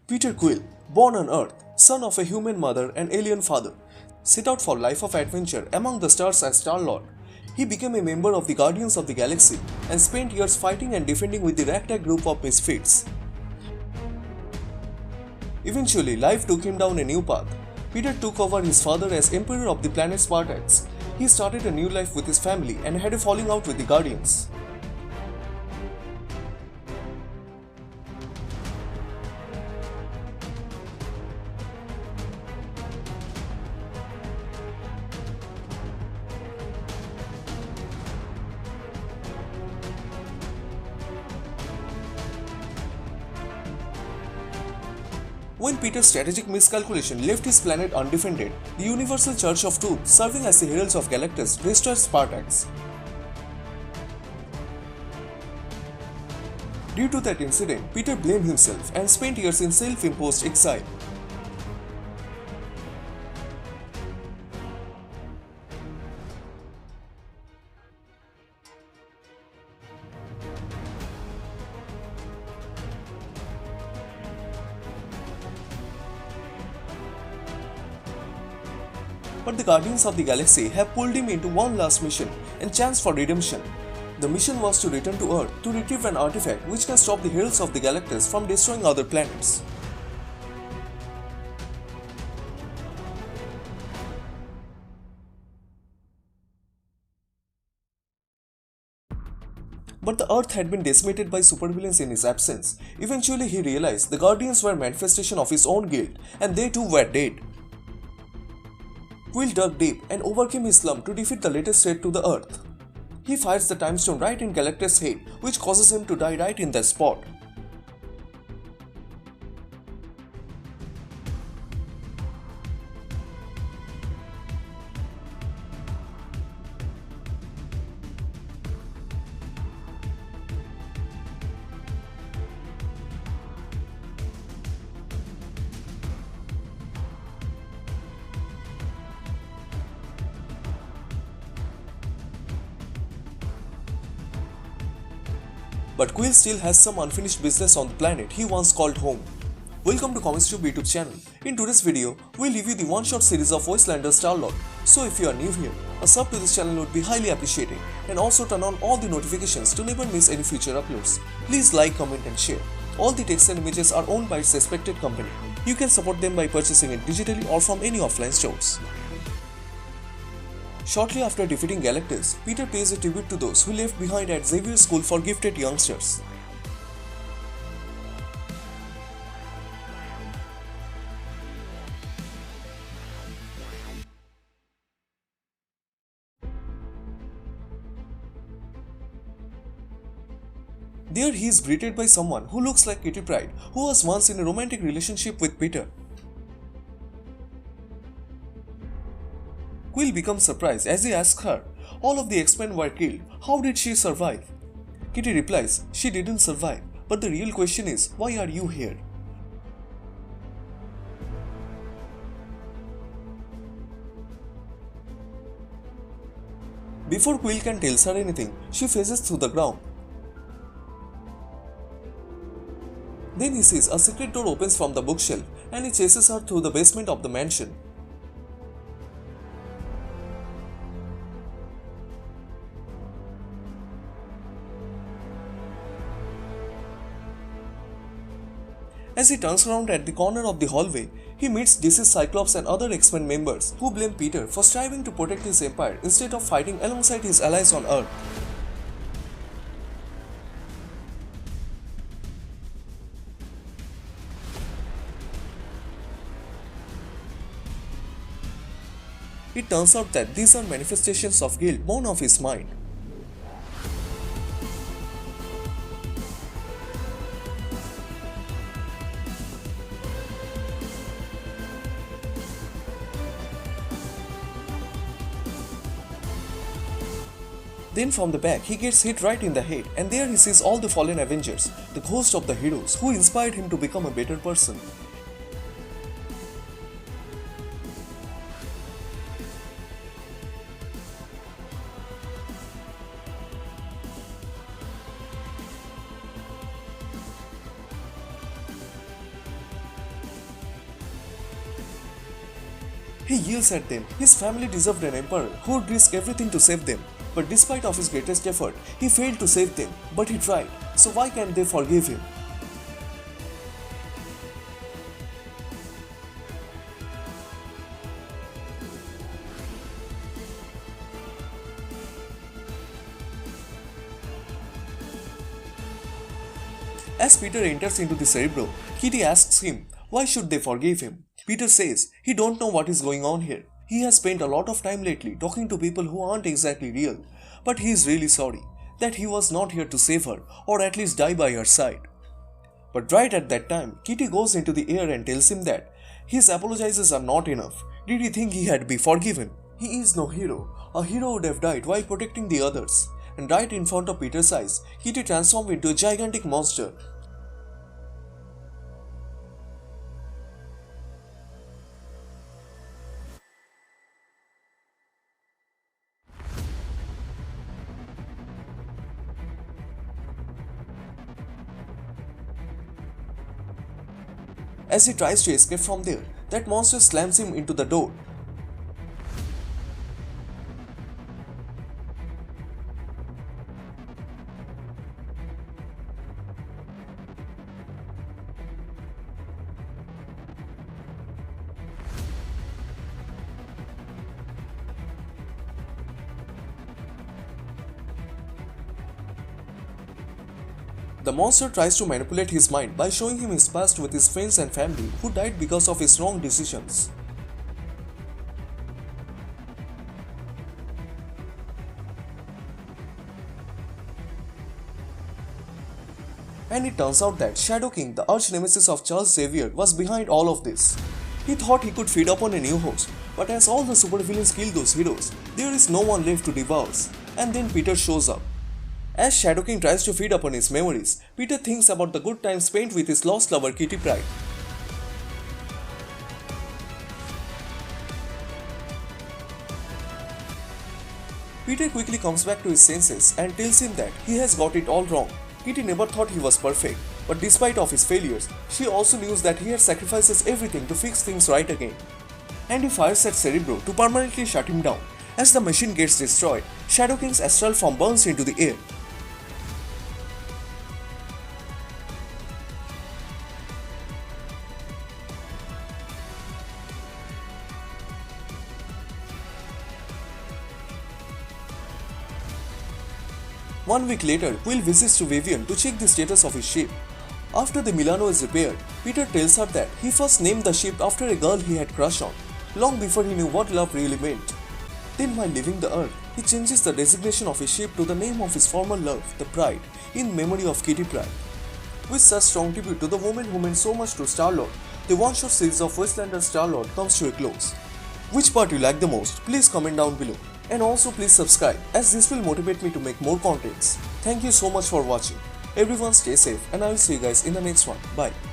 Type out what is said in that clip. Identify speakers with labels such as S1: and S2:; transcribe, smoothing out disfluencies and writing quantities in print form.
S1: Peter Quill, born on Earth, son of a human mother and alien father, set out for life of adventure among the stars as Star-Lord. He became a member of the Guardians of the Galaxy and spent years fighting and defending with the ragtag group of misfits. Eventually, life took him down a new path. Peter took over his father as Emperor of the planet Spartax. He started a new life with his family and had a falling out with the Guardians. When Peter's strategic miscalculation left his planet undefended, the Universal Church of Truth, serving as the heralds of Galactus, destroyed Spartax. Due to that incident, Peter blamed himself and spent years in self-imposed exile. But the Guardians of the Galaxy have pulled him into one last mission and chance for redemption. The mission was to return to Earth to retrieve an artifact which can stop the heralds of the Galactus from destroying other planets. But the Earth had been decimated by supervillains in his absence. Eventually he realized the Guardians were a manifestation of his own guilt and they too were dead. Quill dug deep and overcame his slump to defeat the latest threat to the Earth. He fires the time stone right in Galactus' head, which causes him to die right in that spot. But Quill still has some unfinished business on the planet he once called home. Welcome to ComicsTube YouTube channel. In today's video, we'll review the one-shot series of Wastelander Star-Lord. So if you are new here, a sub to this channel would be highly appreciated, and also turn on all the notifications to never miss any future uploads. Please like, comment and share. All the text and images are owned by its respected company. You can support them by purchasing it digitally or from any offline stores. Shortly after defeating Galactus, Peter pays a tribute to those who left behind at Xavier School for Gifted Youngsters. There he is greeted by someone who looks like Kitty Pryde, who was once in a romantic relationship with Peter. Quill becomes surprised as he asks her, all of the X-Men were killed, how did she survive? Kitty replies, she didn't survive, but the real question is, why are you here? Before Quill can tell her anything, she phases through the ground. Then he sees a secret door opens from the bookshelf and he chases her through the basement of the mansion. As he turns around at the corner of the hallway, he meets deceased Cyclops and other X-Men members who blame Peter for striving to protect his empire instead of fighting alongside his allies on Earth. It turns out that these are manifestations of guilt born of his mind. Then from the back, he gets hit right in the head, and there he sees all the fallen Avengers, the ghost of the heroes who inspired him to become a better person. He yells at them. His family deserved an emperor who would risk everything to save them. But despite of his greatest effort, he failed to save them. But he tried. So why can't they forgive him? As Peter enters into the Cerebro, Kitty asks him why should they forgive him. Peter says he don't know what is going on here. He has spent a lot of time lately talking to people who aren't exactly real, but he is really sorry that he was not here to save her or at least die by her side. But right at that time, Kitty goes into the air and tells him that his apologizes are not enough. Did he think he had be forgiven? He is no hero. A hero would have died while protecting the others. And right in front of Peter's eyes, Kitty transforms into a gigantic monster. As he tries to escape from there, that monster slams him into the door. The monster tries to manipulate his mind by showing him his past with his friends and family who died because of his wrong decisions. And it turns out that Shadow King, the arch nemesis of Charles Xavier, was behind all of this. He thought he could feed upon a new host, but as all the supervillains kill those heroes, there is no one left to devour. And then Peter shows up. As Shadow King tries to feed upon his memories, Peter thinks about the good times spent with his lost lover Kitty Pryde. Peter quickly comes back to his senses and tells him that he has got it all wrong. Kitty never thought he was perfect, but despite of his failures, she also knew that he had sacrifices everything to fix things right again. And he fires at Cerebro to permanently shut him down. As the machine gets destroyed, Shadow King's astral form burns into the air. One week later, Quill visits to Vivian to check the status of his ship. After the Milano is repaired, Peter tells her that he first named the ship after a girl he had crushed on, long before he knew what love really meant. Then while leaving the Earth, he changes the designation of his ship to the name of his former love, the Pride, in memory of Kitty Pryde. With such strong tribute to the woman who meant so much to Star-Lord, the one-shot series of Wastelander Star-Lord comes to a close. Which part you like the most? Please comment down below. And also please subscribe, as this will motivate me to make more contents. Thank you so much for watching. Everyone stay safe and I will see you guys in the next one. Bye.